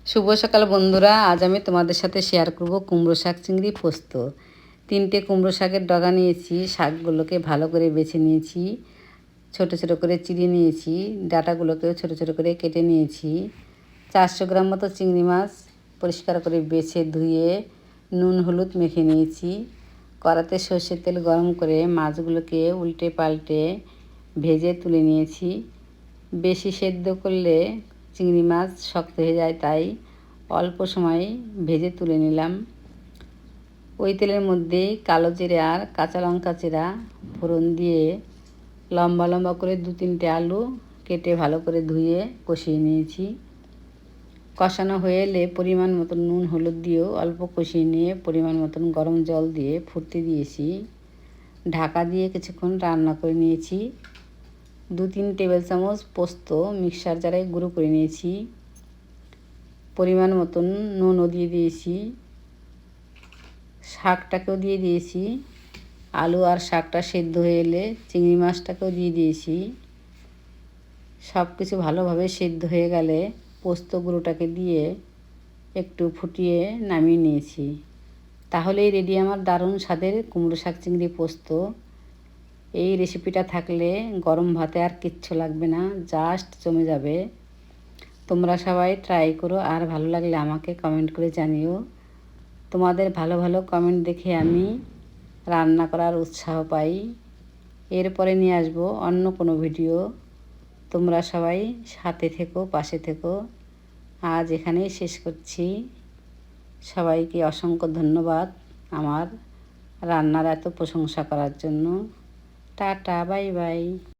শুভ সকাল বন্ধুরা, আজ আমি তোমাদের সাথে শেয়ার করব কুমড়ো শাক চিংড়ি পোস্ত। 3টে কুমড়ো শাকের ডগা নিয়েছি, শাকগুলোকে ভালো করে বেছে নিয়েছি, ছোট ছোট করে চিড়ে নিয়েছি, ডাঁটাগুলোকেও ছোট ছোট করে কেটে নিয়েছি। 400 গ্রাম মতো চিংড়ি মাছ পরিষ্কার করে বেছে ধুয়ে নুন হলুদ মেখে নিয়েছি। কড়াতে সর্ষের তেল গরম করে মাছগুলোকে উল্টে পাল্টে ভেজে তুলে নিয়েছি। বেশি সেদ্ধ করলে চিংড়ি মাছ শক্ত হয়ে যায়, তাই অল্প সময় ভেজে তুলে নিলাম। ওই তেলের মধ্যে কালো জিরে আর কাঁচা লঙ্কা চেরা ফোড়ন দিয়ে লম্বা লম্বা করে 2-3টে আলু কেটে ভালো করে ধুয়ে কষিয়ে নিয়েছি। কষানো হয়ে এলে পরিমাণ মতন নুন হলুদ দিয়েও অল্প কষিয়ে নিয়ে পরিমাণ মতন গরম জল দিয়ে ফুটতে দিয়েছি। ঢাকা দিয়ে কিছুক্ষণ রান্না করে নিয়েছি। 2-3 টেবিল চামচ পোস্ত মিক্সার জারে গুঁড়ো করে নিয়েছি। পরিমাণ মতন নুনও দিয়ে দিয়েছি। শাকটাকেও দিয়ে দিয়েছি। আলু আর শাকটা সেদ্ধ হয়ে এলে চিংড়ি মাছটাকেও দিয়ে দিয়েছি। সব কিছু ভালোভাবে সেদ্ধ হয়ে গেলে পোস্ত গুঁড়োটাকে দিয়ে একটু ফুটিয়ে নামিয়ে নিয়েছি। তাহলেই রেডি আমার দারুণ স্বাদের কুমড়ো শাক চিংড়ি পোস্ত। এই রেসিপিটা থাকলে গরম ভাতে আর কিচ্ছু লাগবে না, জাস্ট জমে যাবে। তোমরা সবাই ট্রাই করো, আর ভালো লাগলে আমাকে কমেন্ট করে জানিও। তোমাদের ভালো ভালো কমেন্ট দেখে আমি রান্না করার উৎসাহ পাই। এরপরে নিয়ে আসবো অন্য কোনো ভিডিও। তোমরা সবাই সাথে থেকো, পাশে থেকো। আজ এখানেই শেষ করছি। সবাইকে অসংখ্য ধন্যবাদ আমার রান্নার এত প্রশংসা করার জন্য। Tata, bye bye.